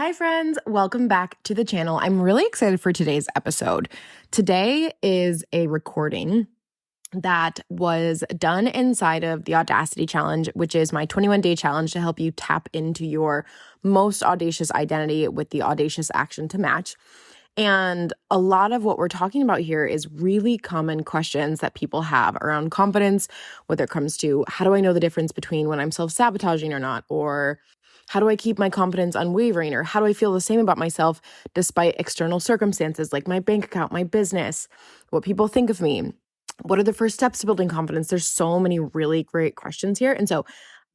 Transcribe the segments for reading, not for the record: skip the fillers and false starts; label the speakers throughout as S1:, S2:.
S1: Hi friends, welcome back to the channel. I'm really excited for today's episode. Today is a recording that was done inside of the Audacity challenge, which is my 21-day challenge to help you tap into your most audacious identity with the audacious action to match. And a lot of what we're talking about here is really common questions that people have around confidence, whether it comes to how do I know the difference between when I'm self-sabotaging or not, or how do I keep my confidence unwavering, or how do I feel the same about myself despite external circumstances like my bank account, my business, what people think of me. What are the first steps to building confidence? There's so many really great questions here. And so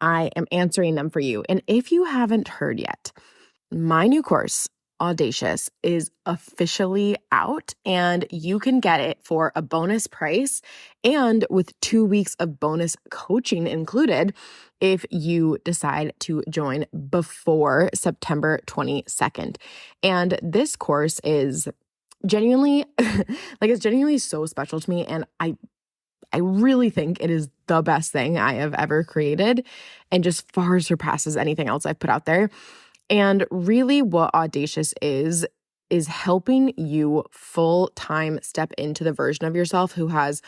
S1: I am answering them for you. And if you haven't heard yet, my new course, Audacious, is officially out and you can get it for a bonus price and with 2 weeks of bonus coaching included if you decide to join before September 22nd. And this course is genuinely, it's genuinely so special to me. And I really think it is the best thing I have ever created and just far surpasses anything else I've put out there. And really what Audacious is helping you full-time step into the version of yourself who has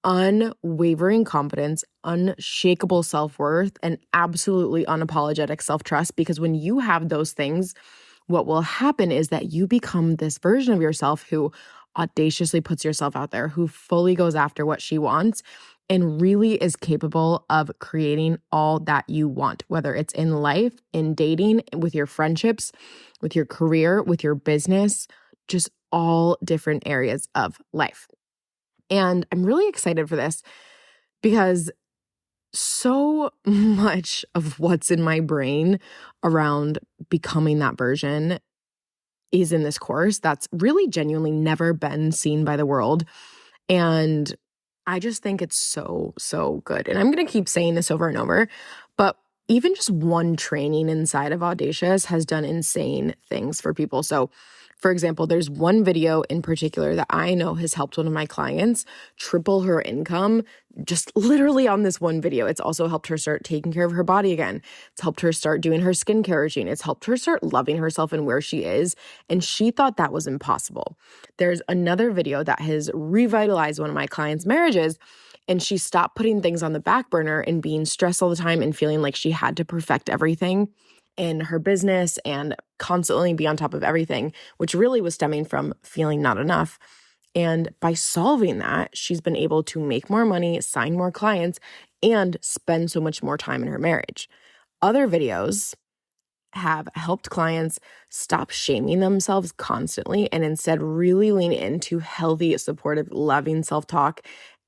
S1: unwavering confidence, unshakable self-worth, and absolutely unapologetic self-trust. Because when you have those things, what will happen is that you become this version of yourself who audaciously puts yourself out there, who fully goes after what she wants and really is capable of creating all that you want, whether it's in life, in dating, with your friendships, with your career, with your business, just all different areas of life. And I'm really excited for this because so much of what's in my brain around becoming that version is in this course that's really genuinely never been seen by the world. And I just think it's so, so good. And I'm going to keep saying this over and over, but even just one training inside of Audacious has done insane things for people. So for example, there's one video in particular that I know has helped one of my clients triple her income just literally on this one video. It's also helped her start taking care of her body again. It's helped her start doing her skincare routine. It's helped her start loving herself and where she is. And she thought that was impossible. There's another video that has revitalized one of my clients' marriages. And she stopped putting things on the back burner and being stressed all the time and feeling like she had to perfect everything in her business and constantly be on top of everything, which really was stemming from feeling not enough. And by solving that, she's been able to make more money, sign more clients, and spend so much more time in her marriage. Other videos have helped clients stop shaming themselves constantly and instead really lean into healthy, supportive, loving self-talk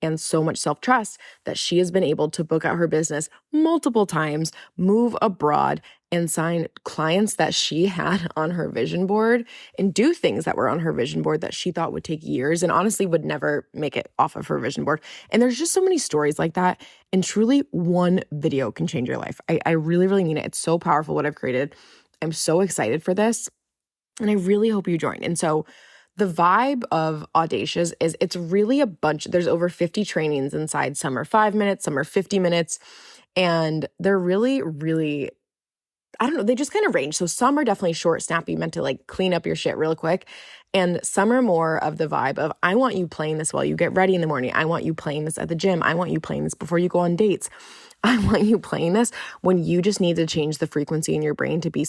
S1: and so much self-trust that she has been able to book out her business multiple times, move abroad, and sign clients that she had on her vision board and do things that were on her vision board that she thought would take years and honestly would never make it off of her vision board. And there's just so many stories like that. And truly, one video can change your life. I really, really mean it. It's so powerful what I've created. I'm so excited for this. And I really hope you join. And so the vibe of Audacious is it's really a bunch. There's over 50 trainings inside. Some are 5 minutes, some are 50 minutes. And they're really, really, I don't know, they just kind of range. So some are definitely short, snappy, meant to like clean up your shit real quick. And some are more of the vibe of, I want you playing this while you get ready in the morning. I want you playing this at the gym. I want you playing this before you go on dates. I want you playing this when you just need to change the frequency in your brain to be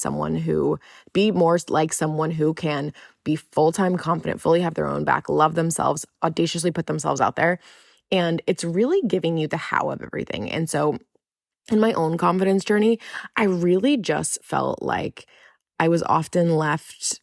S1: more like someone who can be full-time confident, fully have their own back, love themselves, audaciously put themselves out there. And it's really giving you the how of everything. And so in my own confidence journey, I really just felt like I was often left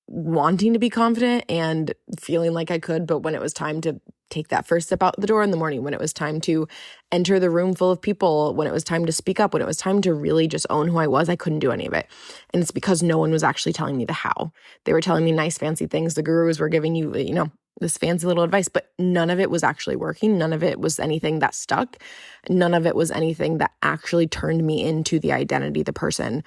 S1: wanting to be confident and feeling like I could, but when it was time to take that first step out the door in the morning, when it was time to enter the room full of people, when it was time to speak up, when it was time to really just own who I was, I couldn't do any of it. And it's because no one was actually telling me the how. They were telling me nice, fancy things. The gurus were giving you, this fancy little advice, but none of it was actually working. None of it was anything that stuck. None of it was anything that actually turned me into the identity, the person,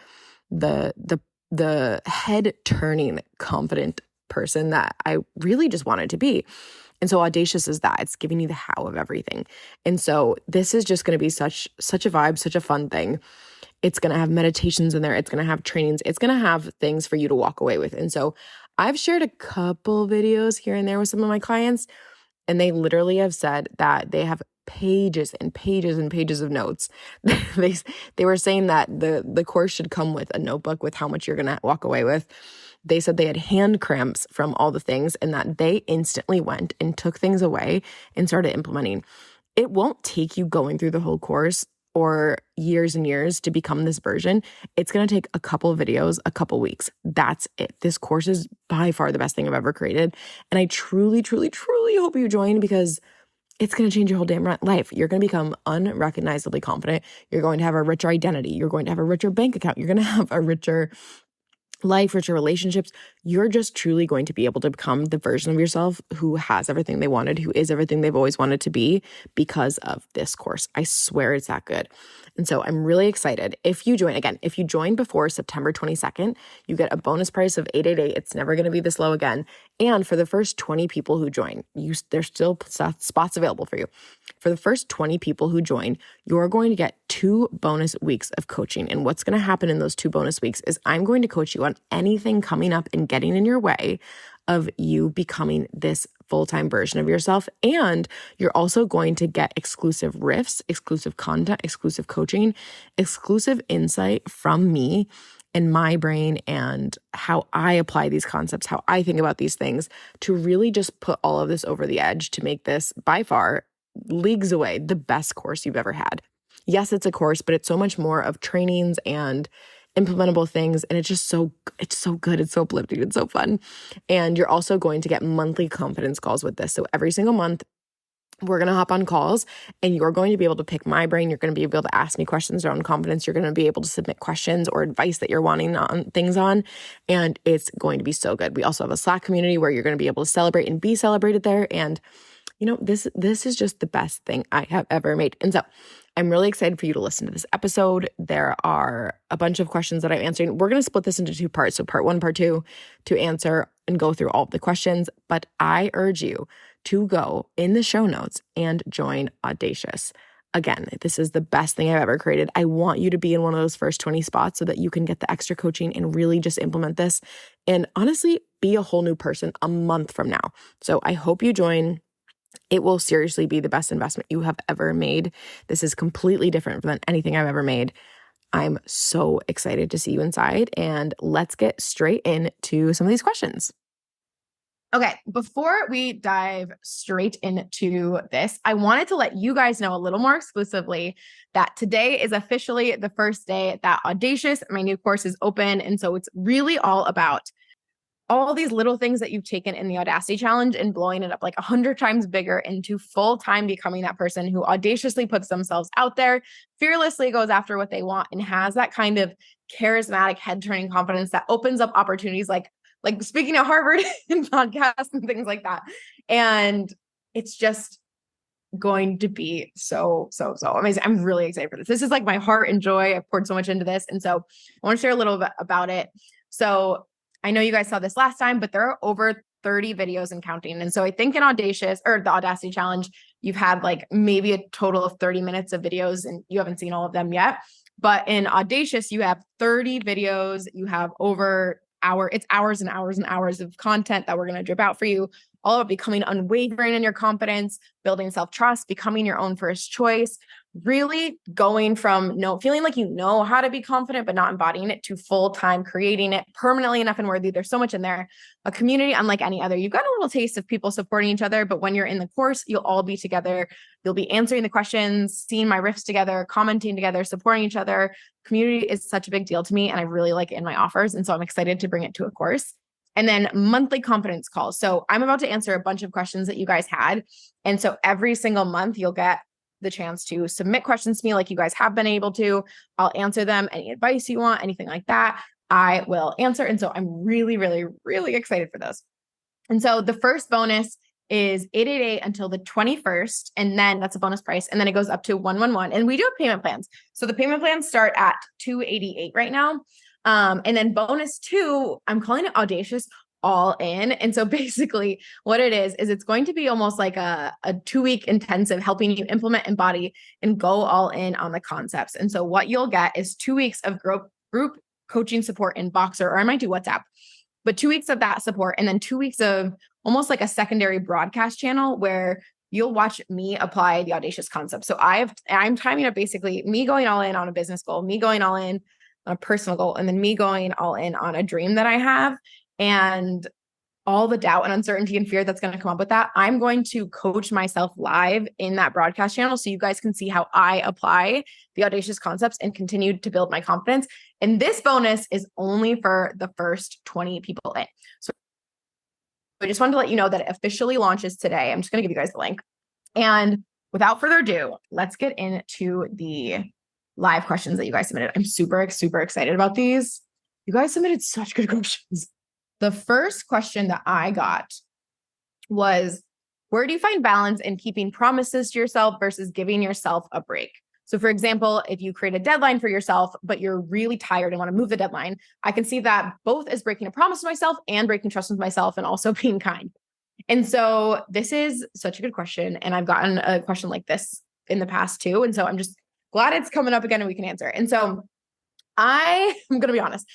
S1: the head-turning, confident person that I really just wanted to be. And so Audacious is that. It's giving you the how of everything. And so this is just going to be such a vibe, such a fun thing. It's going to have meditations in there. It's going to have trainings. It's going to have things for you to walk away with. And so I've shared a couple videos here and there with some of my clients, and they literally have said that they have pages and pages and pages of notes. They were saying that the course should come with a notebook with how much you're going to walk away with. They said they had hand cramps from all the things and that they instantly went and took things away and started implementing. It won't take you going through the whole course or years and years to become this version. It's going to take a couple of videos, a couple weeks. That's it. This course is by far the best thing I've ever created. And I truly, truly, truly hope you join, because it's going to change your whole damn life. You're going to become unrecognizably confident. You're going to have a richer identity. You're going to have a richer bank account. You're going to have a richer life, richer relationships. You're just truly going to be able to become the version of yourself who has everything they wanted, who is everything they've always wanted to be, because of this course. I swear it's that good. And so I'm really excited. If you join before September 22nd, you get a bonus price of $888. It's never going to be this low again. And for the first 20 people who join, there's still spots available for you. For the first 20 people who join, you're going to get 2 bonus weeks of coaching. And what's going to happen in those 2 bonus weeks is I'm going to coach you on anything coming up and getting in your way of you becoming this full-time version of yourself. And you're also going to get exclusive riffs, exclusive content, exclusive coaching, exclusive insight from me and my brain and how I apply these concepts, how I think about these things, to really just put all of this over the edge to make this by far, leagues away, the best course you've ever had. Yes, it's a course, but it's so much more of trainings and implementable things. And it's so good. It's so uplifting. It's so fun. And you're also going to get monthly confidence calls with this. So every single month, we're going to hop on calls and you're going to be able to pick my brain. You're going to be able to ask me questions around confidence. You're going to be able to submit questions or advice that you're wanting on things on. And it's going to be so good. We also have a Slack community where you're going to be able to celebrate and be celebrated there. And this is just the best thing I have ever made. And so I'm really excited for you to listen to this episode. There are a bunch of questions that I'm answering. We're going to split this into 2 parts. So part 1, part 2, to answer and go through all of the questions. But I urge you to go in the show notes and join Audacious. Again, this is the best thing I've ever created. I want you to be in one of those first 20 spots so that you can get the extra coaching and really just implement this and honestly be a whole new person a month from now. So I hope you join. It will seriously be the best investment you have ever made. This is completely different than anything I've ever made. I'm so excited to see you inside, and let's get straight into some of these questions. Okay, before we dive straight into this, I wanted to let you guys know a little more exclusively that today is officially the first day that Audacious, my new course, is open. And so it's really all about all these little things that you've taken in the Audacity challenge and blowing it up like 100 times bigger into full-time becoming that person who audaciously puts themselves out there, fearlessly goes after what they want, and has that kind of charismatic head-turning confidence that opens up opportunities like speaking at Harvard and podcasts and things like that. And it's just going to be so amazing. I'm really excited for this. This is like my heart and joy. I've poured so much into this. And so I want to share a little bit about it. So I know you guys saw this last time, but there are over 30 videos and counting. And so I think in Audacious, or the Audacity challenge, you've had like maybe a total of 30 minutes of videos and you haven't seen all of them yet. But in Audacious, you have 30 videos. You have it's hours and hours and hours of content that we're going to drip out for you. All of becoming unwavering in your confidence, building self-trust, becoming your own first choice, really going from feeling like you know how to be confident, but not embodying it, to full-time creating it permanently enough and worthy. There's so much in there. A community unlike any other. You've got a little taste of people supporting each other, but when you're in the course, you'll all be together. You'll be answering the questions, seeing my riffs together, commenting together, supporting each other. Community is such a big deal to me, and I really like it in my offers. And so I'm excited to bring it to a course. And then monthly confidence calls. So I'm about to answer a bunch of questions that you guys had. And so every single month you'll get the chance to submit questions to me like you guys have been able to. I'll answer them. Any advice you want, anything like that, I will answer. And so I'm really, really, really excited for those. And so the first bonus is $888 until the 21st. And then that's a bonus price. And then it goes up to $111. And we do have payment plans. So the payment plans start at $288 right now. And then bonus 2, I'm calling it Audacious, all in. And so basically what it is it's going to be almost like a 2-week intensive helping you implement, embody, and go all in on the concepts. And so what you'll get is 2 weeks of group coaching support in Boxer, or I might do WhatsApp, but 2 weeks of that support, and then 2 weeks of almost like a secondary broadcast channel where you'll watch me apply the audacious concept. So I'm timing up basically me going all in on a business goal, me going all in on a personal goal, and then me going all in on a dream that I have, and all the doubt and uncertainty and fear that's going to come up with that. I'm going to coach myself live in that broadcast channel so you guys can see how I apply the audacious concepts and continue to build my confidence. And this bonus is only for the first 20 people in. So I just wanted to let you know that it officially launches today. I'm just going to give you guys the link. And without further ado, let's get into the live questions that you guys submitted. I'm super, super excited about these. You guys submitted such good questions. The first question that I got was, where do you find balance in keeping promises to yourself versus giving yourself a break? So for example, if you create a deadline for yourself, but you're really tired and want to move the deadline, I can see that both as breaking a promise to myself and breaking trust with myself and also being kind. And so this is such a good question. And I've gotten a question like this in the past too. And so I'm just glad it's coming up again and we can answer. And so I'm going to be honest,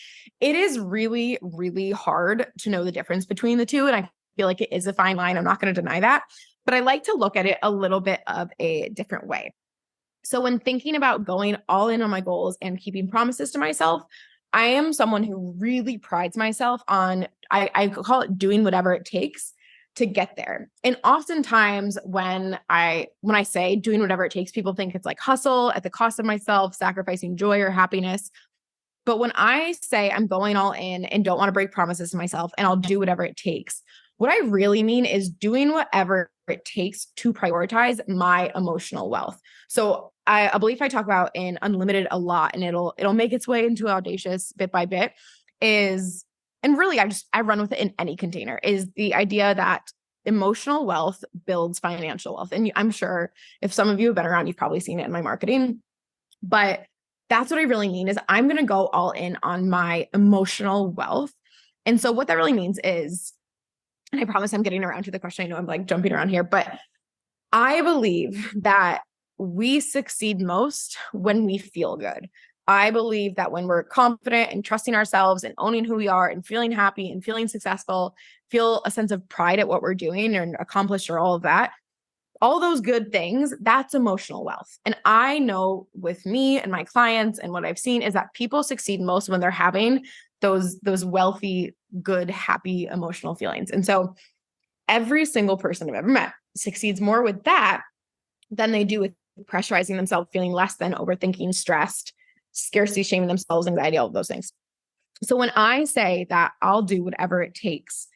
S1: it is really, really hard to know the difference between the two. And I feel like it is a fine line. I'm not going to deny that, but I like to look at it a little bit of a different way. So when thinking about going all in on my goals and keeping promises to myself, I am someone who really prides myself on, I call it doing whatever it takes to get there. And oftentimes when I say doing whatever it takes, people think it's like hustle at the cost of myself, sacrificing joy or happiness. But when I say I'm going all in and don't want to break promises to myself and I'll do whatever it takes, what I really mean is doing whatever it takes to prioritize my emotional wealth. So I believe I talk about in Unlimited a lot, and it'll make its way into Audacious bit by bit, is, and really I run with it in any container, is the idea that emotional wealth builds financial wealth. And I'm sure if some of you have been around, you've probably seen it in my marketing, but that's what I really mean is I'm going to go all in on my emotional wealth. And so what that really means is, and I promise I'm getting around to the question. I know I'm like jumping around here, but I believe that we succeed most when we feel good. I believe that when we're confident and trusting ourselves and owning who we are and feeling happy and feeling successful, feel a sense of pride at what we're doing and accomplished or all of that, all those good things, that's emotional wealth. And I know with me and my clients and what I've seen is that people succeed most when they're having those wealthy, good, happy, emotional feelings. And so every single person I've ever met succeeds more with that than they do with pressurizing themselves, feeling less than, overthinking, stressed, scarcity, shaming themselves, anxiety, all of those things. So when I say that I'll do whatever it takes,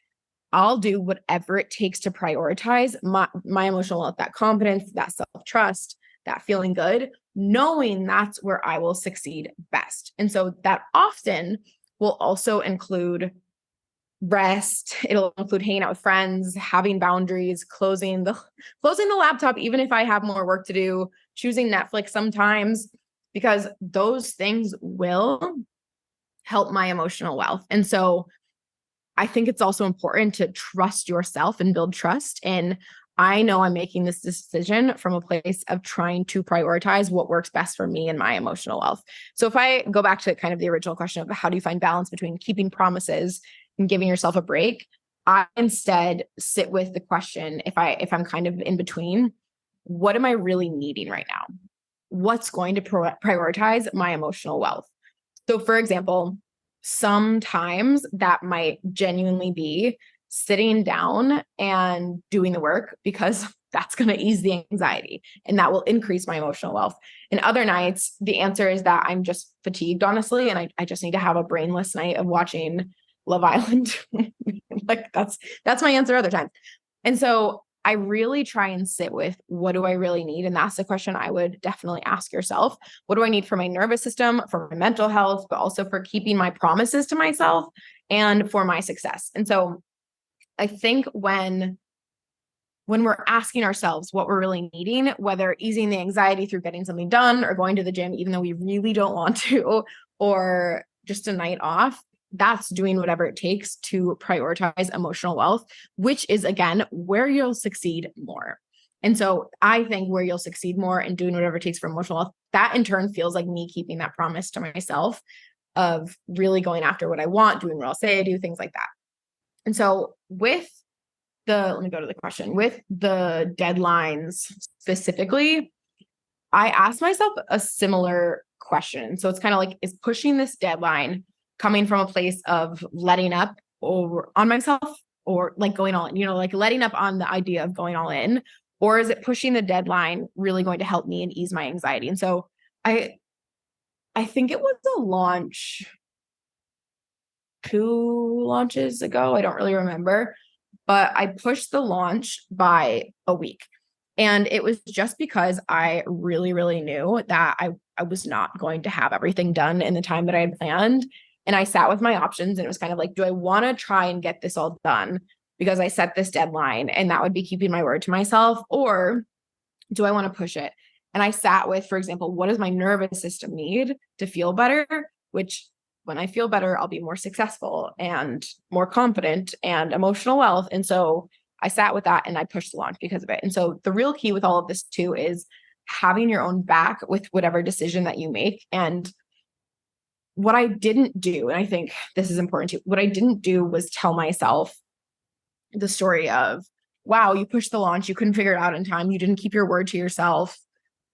S1: I'll do whatever it takes to prioritize my emotional wealth, that confidence, that self-trust, that feeling good, knowing that's where I will succeed best. And so that often will also include rest. It'll include hanging out with friends, having boundaries, closing the laptop, even if I have more work to do, choosing Netflix sometimes, because those things will help my emotional wealth. And so I think it's also important to trust yourself and build trust. And I know I'm making this decision from a place of trying to prioritize what works best for me and my emotional wealth. So if I go back to kind of the original question of how do you find balance between keeping promises and giving yourself a break, I instead sit with the question, if I'm kind of in between, what am I really needing right now? What's going to prioritize my emotional wealth? So for example, sometimes that might genuinely be sitting down and doing the work because that's going to ease the anxiety and that will increase my emotional wealth. And other nights, the answer is that I'm just fatigued, honestly, and I just need to have a brainless night of watching Love Island. Like that's my answer other times. And so I really try and sit with, what do I really need? And that's the question I would definitely ask yourself. What do I need for my nervous system, for my mental health, but also for keeping my promises to myself and for my success? And so I think when we're asking ourselves what we're really needing, whether easing the anxiety through getting something done or going to the gym, even though we really don't want to, or just a night off, that's doing whatever it takes to prioritize emotional wealth, which is, again, where you'll succeed more. And so I think where you'll succeed more in doing whatever it takes for emotional wealth, that in turn feels like me keeping that promise to myself of really going after what I want, doing what I'll say I do, things like that. And so let me go to the question. With the deadlines specifically, I asked myself a similar question. So it's kind of like, is pushing this deadline coming from a place of letting up on myself, or like going all in, like letting up on the idea of going all in, or is it pushing the deadline really going to help me and ease my anxiety? And so I think it was a launch 2 launches ago. I don't really remember, but I pushed the launch by a week. And it was just because I really, really knew that I was not going to have everything done in the time that I had planned. And I sat with my options, and it was kind of like, do I want to try and get this all done because I set this deadline and that would be keeping my word to myself? Or do I want to push it? And I sat with, for example, what does my nervous system need to feel better? Which, when I feel better, I'll be more successful and more confident and emotional wealth. And so I sat with that and I pushed the launch because of it. And so the real key with all of this too is having your own back with whatever decision that you make. And what I didn't do, and I think this is important too, what I didn't do was tell myself the story of, wow, you pushed the launch, you couldn't figure it out in time, you didn't keep your word to yourself,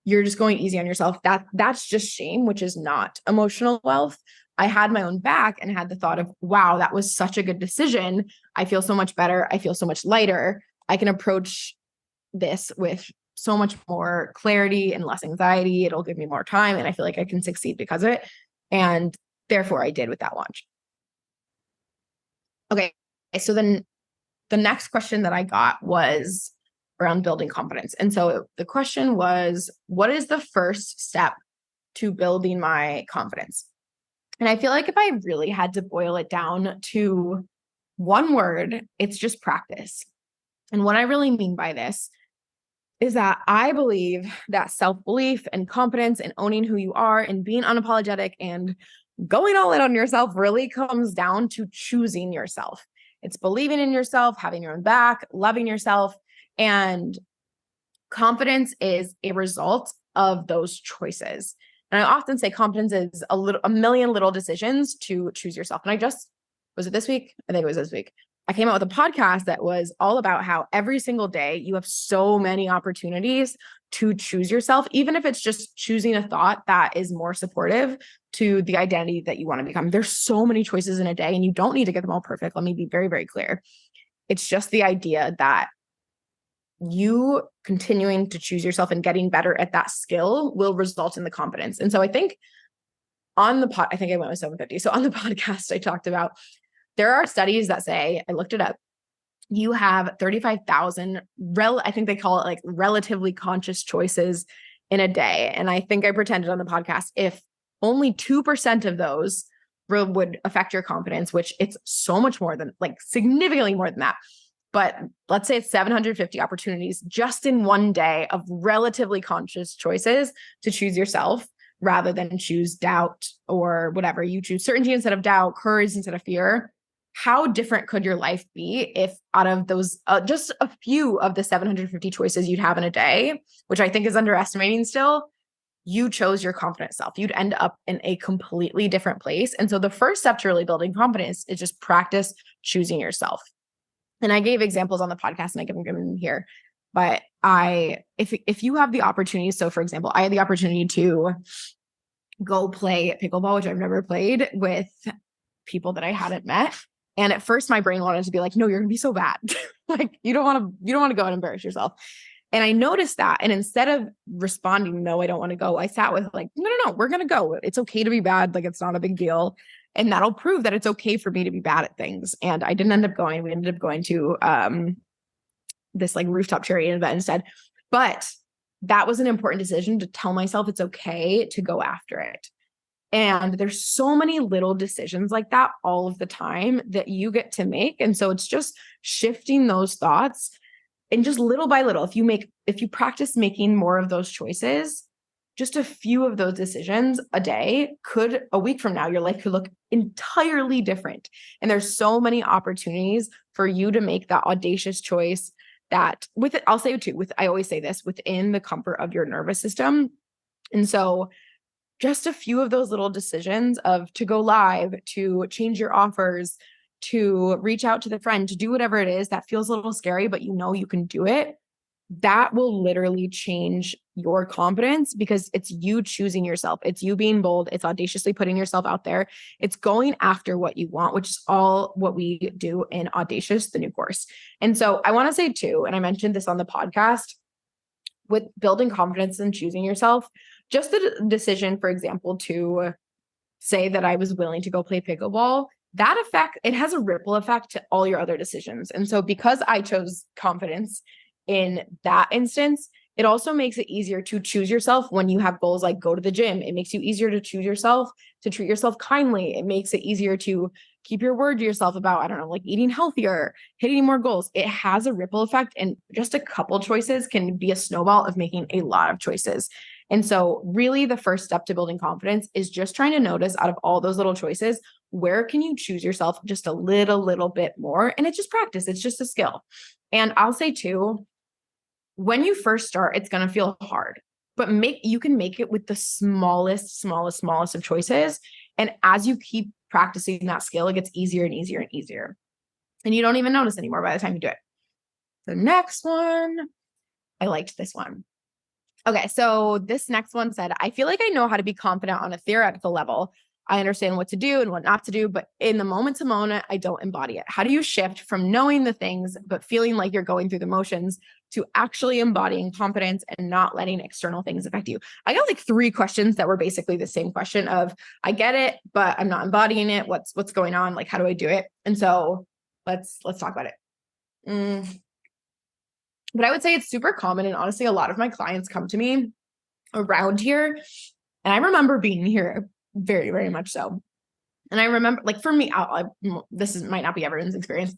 S1: you're just going easy on yourself. That's just shame, which is not emotional wealth. I had my own back and had the thought of, wow, that was such a good decision. I feel so much better. I feel so much lighter. I can approach this with so much more clarity and less anxiety. It'll give me more time, and I feel like I can succeed because of it. And therefore I did with that launch. Okay. So then the next question that I got was around building confidence. And so the question was, what is the first step to building my confidence? And I feel like if I really had to boil it down to one word, it's just practice. And what I really mean by this is that I believe that self-belief and confidence and owning who you are and being unapologetic and going all in on yourself really comes down to choosing yourself. It's believing in yourself, having your own back, loving yourself. And confidence is a result of those choices. And I often say confidence is a million little decisions to choose yourself. And was it this week? I think it was this week. I came out with a podcast that was all about how every single day you have so many opportunities to choose yourself, even if it's just choosing a thought that is more supportive to the identity that you want to become. There's so many choices in a day, and you don't need to get them all perfect. Let me be very, very clear. It's just the idea that you continuing to choose yourself and getting better at that skill will result in the confidence. And so I think I think I went with 750. So on the podcast, I talked about, there are studies that say, I looked it up, you have 35,000, I think they call it like relatively conscious choices in a day. And I think I pretended on the podcast, if only 2% of those would affect your confidence, which it's so much more than, like significantly more than that. But let's say it's 750 opportunities just in one day of relatively conscious choices to choose yourself rather than choose doubt or whatever. You choose certainty instead of doubt, courage instead of fear. How different could your life be if out of those, just a few of the 750 choices you'd have in a day, which I think is underestimating still, you chose your confident self? You'd end up in a completely different place. And so the first step to really building confidence is just practice choosing yourself. And I gave examples on the podcast, and I can give them here. But if you have the opportunity, so for example, I had the opportunity to go play pickleball, which I've never played, with people that I hadn't met. And at first my brain wanted to be like, no, you're gonna be so bad. Like you don't want to go and embarrass yourself. And I noticed that. And instead of responding, no, I don't want to go, I sat with like, no, we're going to go. It's okay to be bad. Like, it's not a big deal. And that'll prove that it's okay for me to be bad at things. And I didn't end up going. We ended up going to this like rooftop charity event instead. But that was an important decision to tell myself it's okay to go after it. And there's so many little decisions like that all of the time that you get to make. And so it's just shifting those thoughts. And just little by little, if you practice making more of those choices, just a few of those decisions a day a week from now, your life could look entirely different. And there's so many opportunities for you to make that audacious choice that I'll say too, I always say this, within the comfort of your nervous system. And so just a few of those little decisions of to go live, to change your offers, to reach out to the friend, to do whatever it is that feels a little scary, but you can do it. That will literally change your confidence because it's you choosing yourself. It's you being bold. It's audaciously putting yourself out there. It's going after what you want, which is all what we do in Audacious, the new course. And so I want to say too, and I mentioned this on the podcast, with building confidence and choosing yourself, just the decision, for example, to say that I was willing to go play pickleball, it has a ripple effect to all your other decisions. And so because I chose confidence in that instance, it also makes it easier to choose yourself when you have goals like go to the gym. It makes you easier to choose yourself, to treat yourself kindly. It makes it easier to keep your word to yourself about, I don't know, like eating healthier, hitting more goals. It has a ripple effect, and just a couple choices can be a snowball of making a lot of choices. And so really the first step to building confidence is just trying to notice out of all those little choices, where can you choose yourself just a little bit more? And it's just practice. It's just a skill. And I'll say too, when you first start, it's going to feel hard, but you can make it with the smallest of choices. And as you keep practicing that skill, it gets easier and easier and easier. And you don't even notice anymore by the time you do it. The next one, I liked this one. Okay, so this next one said, I feel like I know how to be confident on a theoretical level. I understand what to do and what not to do, but in the moment to moment, I don't embody it. How do you shift from knowing the things, but feeling like you're going through the motions, to actually embodying confidence and not letting external things affect you? I got like 3 questions that were basically the same question of, I get it, but I'm not embodying it. What's going on? Like, how do I do it? And so let's talk about it. But I would say it's super common. And honestly, a lot of my clients come to me around here. And I remember being here very, very much so. And I remember, like, for me, might not be everyone's experience,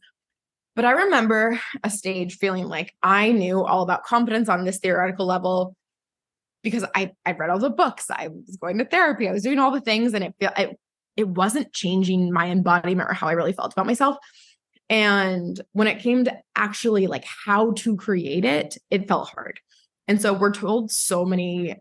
S1: but I remember a stage feeling like I knew all about confidence on this theoretical level because I read all the books, I was going to therapy, I was doing all the things, and it wasn't changing my embodiment or how I really felt about myself. And when it came to actually like how to create it, it felt hard. And so we're told so many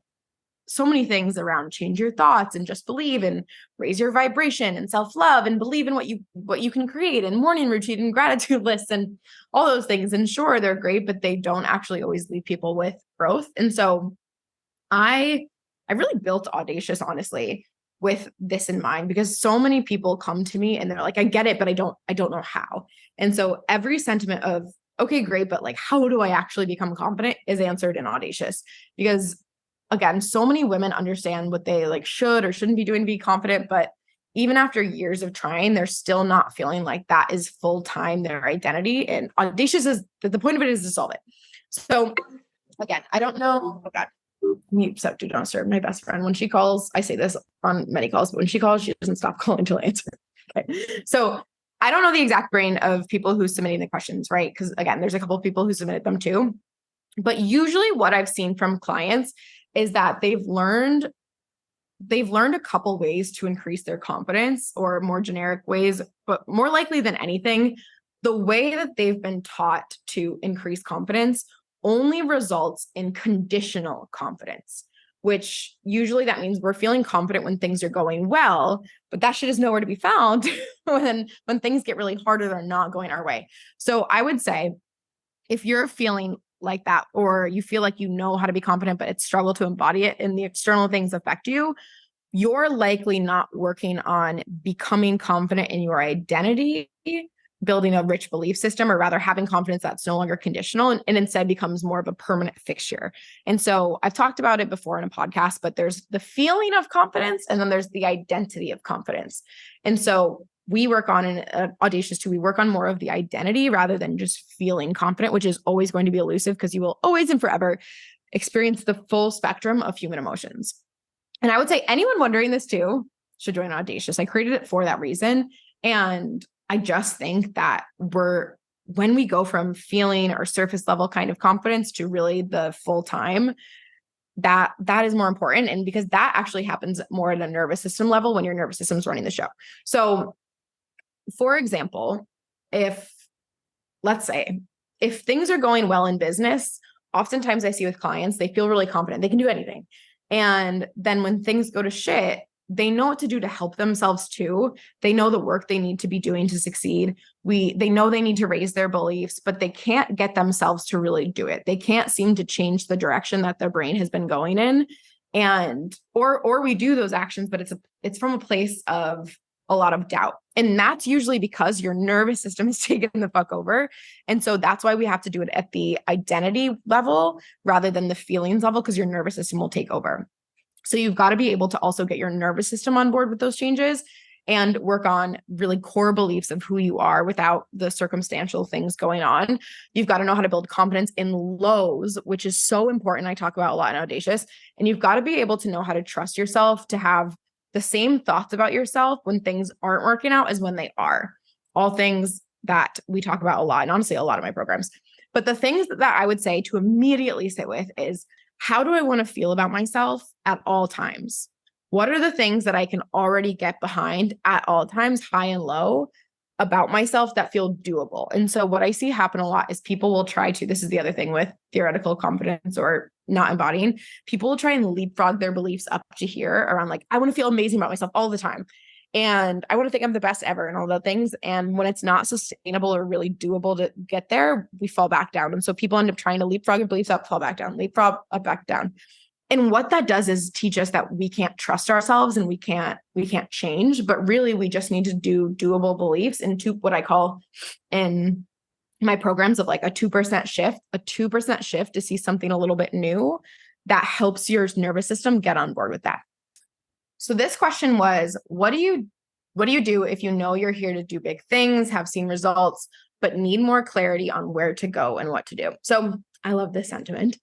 S1: things around change your thoughts and just believe and raise your vibration and self-love and believe in what you can create, and morning routine and gratitude lists and all those things. And sure, they're great, but they don't actually always leave people with growth. And so I really built Audacious, honestly, with this in mind, because so many people come to me and they're like, I get it, but I don't know how. And so every sentiment of, okay, great, but like, how do I actually become confident, is answered in Audacious. Because again, so many women understand what they like should or shouldn't be doing to be confident, but even after years of trying, they're still not feeling like that is full-time their identity. And Audacious is, the point of it is to solve it. So again, I don't know. Oh God. Mute, so do not disturb. My best friend, when she calls, I say this on many calls, but when she calls, she doesn't stop calling until I answer. Okay. So I don't know the exact brain of people who's submitting the questions, right? Because again, there's a couple of people who submitted them too. But usually what I've seen from clients is that they've learned a couple ways to increase their confidence, or more generic ways, but more likely than anything, the way that they've been taught to increase confidence only results in conditional confidence, which usually that means we're feeling confident when things are going well, but that shit is nowhere to be found when things get really hard or they're not going our way. So I would say, if you're feeling like that, or you feel like you know how to be confident, but it's struggle to embody it and the external things affect you, you're likely not working on becoming confident in your identity, building a rich belief system, or rather having confidence that's no longer conditional and instead becomes more of a permanent fixture. And so I've talked about it before in a podcast, but there's the feeling of confidence and then there's the identity of confidence. And so we work on an Audacious too. We work on more of the identity rather than just feeling confident, which is always going to be elusive because you will always and forever experience the full spectrum of human emotions. And I would say anyone wondering this too should join Audacious. I created it for that reason. And I just think that when we go from feeling our surface level kind of confidence to really the full time, that is more important. And because that actually happens more at a nervous system level when your nervous system's running the show. So for example, let's say, if things are going well in business, oftentimes I see with clients, they feel really confident. They can do anything. And then when things go to shit, they know what to do to help themselves too. They know the work they need to be doing to succeed. They know they need to raise their beliefs, but they can't get themselves to really do it. They can't seem to change the direction that their brain has been going in. Or we do those actions, but it's from a place of a lot of doubt. And that's usually because your nervous system is taking the fuck over. And so that's why we have to do it at the identity level rather than the feelings level, because your nervous system will take over. So you've got to be able to also get your nervous system on board with those changes and work on really core beliefs of who you are without the circumstantial things going on. You've got to know how to build confidence in lows, which is so important. I talk about a lot in Audacious. And you've got to be able to know how to trust yourself, to have the same thoughts about yourself when things aren't working out as when they are. All things that we talk about a lot, and honestly, a lot of my programs. But the things that I would say to immediately sit with is, how do I want to feel about myself at all times? What are the things that I can already get behind at all times, high and low, about myself that feel doable? And so what I see happen a lot is people will try to, this is the other thing with theoretical confidence or not embodying, people will try and leapfrog their beliefs up to here around like, I want to feel amazing about myself all the time. And I want to think I'm the best ever and all the things. And when it's not sustainable or really doable to get there, we fall back down. And so people end up trying to leapfrog their beliefs up, fall back down, leapfrog up, back down. And what that does is teach us that we can't trust ourselves and we can't change, but really we just need to do doable beliefs into what I call in my programs of like a 2% shift to see something a little bit new that helps your nervous system get on board with that. So this question was, what do you do if you know you're here to do big things, have seen results, but need more clarity on where to go and what to do? So I love this sentiment.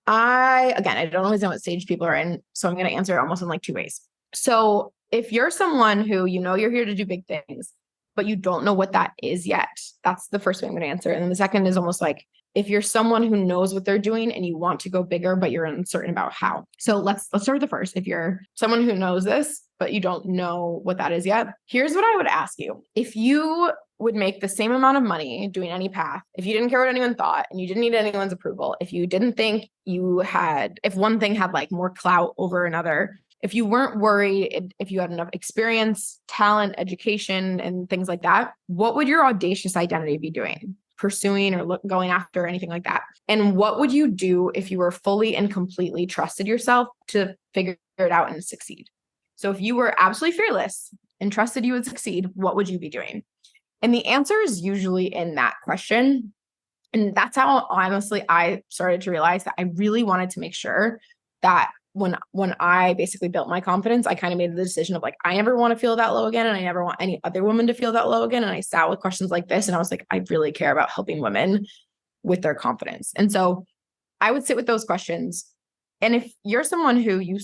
S1: I don't always know what stage people are in, so I'm going to answer it almost in like two ways. So if you're someone who, you know, you're here to do big things, but you don't know what that is yet, that's the first way I'm going to answer. And then the second is almost like, if you're someone who knows what they're doing and you want to go bigger, but you're uncertain about how. So let's start with the first. If you're someone who knows this, but you don't know what that is yet, here's what I would ask you. If you would make the same amount of money doing any path, if you didn't care what anyone thought and you didn't need anyone's approval, if you didn't think if one thing had like more clout over another, if you weren't worried, if you had enough experience, talent, education, and things like that, what would your audacious identity be doing? Pursuing or going after, anything like that? And what would you do if you were fully and completely trusted yourself to figure it out and succeed? So if you were absolutely fearless and trusted you would succeed, what would you be doing? And the answer is usually in that question. And that's how honestly I started to realize that I really wanted to make sure that when I basically built my confidence, I kind of made the decision of like, I never want to feel that low again. And I never want any other woman to feel that low again. And I sat with questions like this and I was like, I really care about helping women with their confidence. And so I would sit with those questions. And if you're someone who you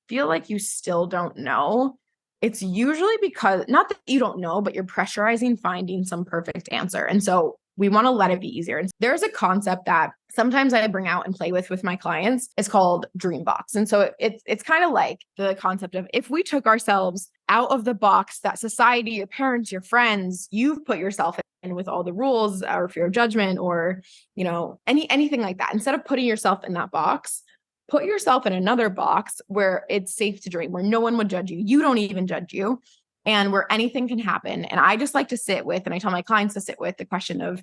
S1: feel like you still don't know, it's usually because, not that you don't know, but you're pressurizing finding some perfect answer. And so we want to let it be easier. And there's a concept that sometimes I bring out and play with my clients. It's called dream box. And so it's kind of like the concept of, if we took ourselves out of the box that society, your parents, your friends, you've put yourself in with all the rules or fear of judgment or, you know, anything like that. Instead of putting yourself in that box, put yourself in another box where it's safe to dream, where no one would judge you. You don't even judge you, and where anything can happen. And I just like to sit with, and I tell my clients to sit with the question of,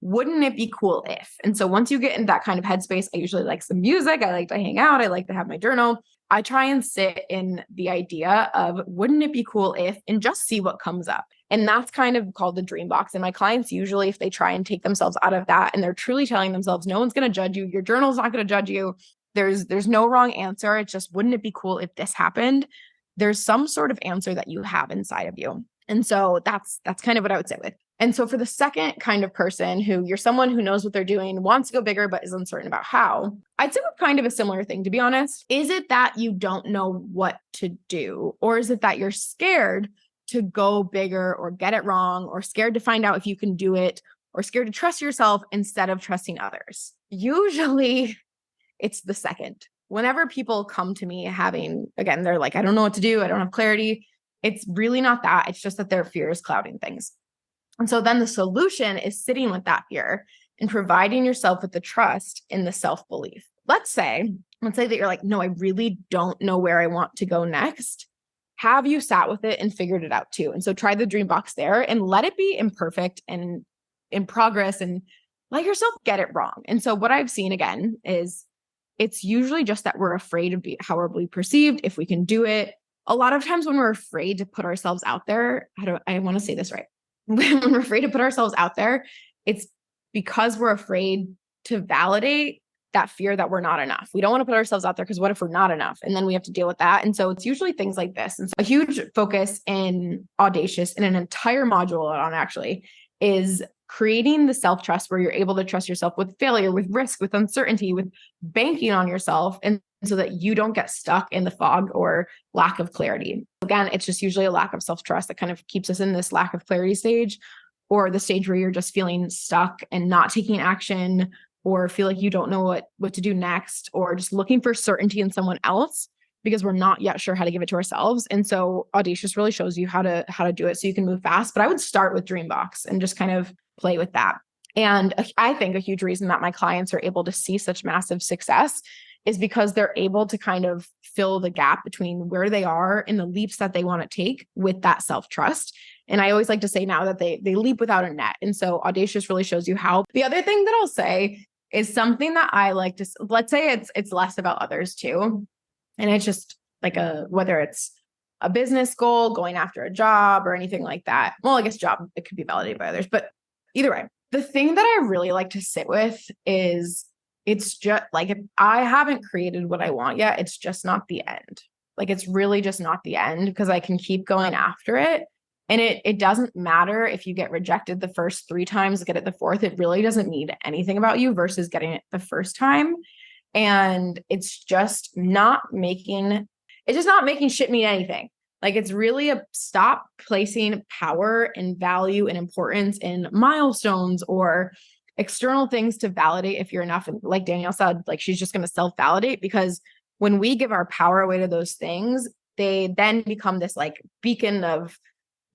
S1: wouldn't it be cool if? And so once you get in that kind of headspace, I usually like some music. I like to hang out. I like to have my journal. I try and sit in the idea of, wouldn't it be cool if, and just see what comes up. And that's kind of called the dream box. And my clients, usually if they try and take themselves out of that and they're truly telling themselves, no one's going to judge you. Your journal's not going to judge you. There's no wrong answer. It's just, wouldn't it be cool if this happened? There's some sort of answer that you have inside of you. And so that's kind of what I would say with. And so for the second kind of person, who you're someone who knows what they're doing, wants to go bigger, but is uncertain about how, I'd say with kind of a similar thing, to be honest. Is it that you don't know what to do? Or is it that you're scared to go bigger or get it wrong, or scared to find out if you can do it, or scared to trust yourself instead of trusting others? Usually it's the second. whenever people come to me having, again, they're like, I don't know what to do. I don't have clarity. It's really not that. It's just that their fear is clouding things. And so then the solution is sitting with that fear and providing yourself with the trust in the self-belief. Let's say that you're like, no, I really don't know where I want to go next. Have you sat with it and figured it out too? And so try the dream box there and let it be imperfect and in progress and let yourself get it wrong. And so what I've seen again is it's usually just that we're afraid of how we're perceived if we can do it. A lot of times when we're afraid to put ourselves out there, I want to say this right. When we're afraid to put ourselves out there, it's because we're afraid to validate that fear that we're not enough. We don't want to put ourselves out there because what if we're not enough? And then we have to deal with that. And so it's usually things like this. And so a huge focus in Audacious in an entire module on actually is creating the self-trust where you're able to trust yourself with failure, with risk, with uncertainty, with banking on yourself. And so that you don't get stuck in the fog or lack of clarity. Again, it's just usually a lack of self-trust that kind of keeps us in this lack of clarity stage, or the stage where you're just feeling stuck and not taking action, or feel like you don't know what to do next, or just looking for certainty in someone else because we're not yet sure how to give it to ourselves. And so Audacious really shows you how to do it so you can move fast. But I would start with Dreambox and just kind of play with that. And I think a huge reason that my clients are able to see such massive success is because they're able to kind of fill the gap between where they are and the leaps that they want to take with that self-trust. And I always like to say now that they leap without a net. And so Audacious really shows you how. The other thing that I'll say is something that I like to, let's say it's less about others too. And it's just like whether it's a business goal, going after a job or anything like that. Well, I guess job, it could be validated by others, but either way, the thing that I really like to sit with is it's just like, if I haven't created what I want yet, it's just not the end. Like, it's really just not the end because I can keep going after it. And it doesn't matter if you get rejected the first 3 times, get it the fourth. It really doesn't mean anything about you versus getting it the first time. And it's just not making shit mean anything. Like, it's really a stop placing power and value and importance in milestones or external things to validate if you're enough. And like Danielle said, like, she's just going to self-validate, because when we give our power away to those things, they then become this like beacon of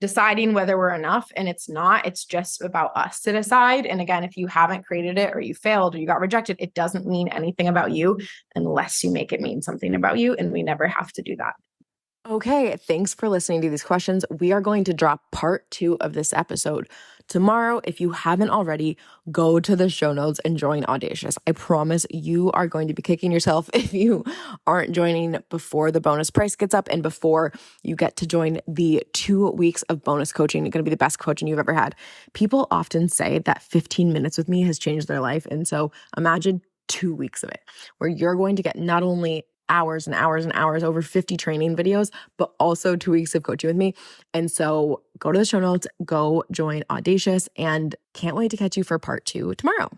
S1: deciding whether we're enough. And it's not, it's just about us to decide. And again, if you haven't created it or you failed or you got rejected, it doesn't mean anything about you unless you make it mean something about you. And we never have to do that. Okay, thanks for listening to these questions. We are going to drop part 2 of this episode tomorrow. If you haven't already, go to the show notes and join Audacious. I promise you are going to be kicking yourself if you aren't joining before the bonus price gets up and before you get to join the 2 weeks of bonus coaching. It's going to be the best coaching you've ever had. People often say that 15 minutes with me has changed their life. And so imagine 2 weeks of it, where you're going to get not only hours and hours and hours, over 50 training videos, but also 2 weeks of coaching with me. And so go to the show notes, go join Audacious, and can't wait to catch you for part 2 tomorrow.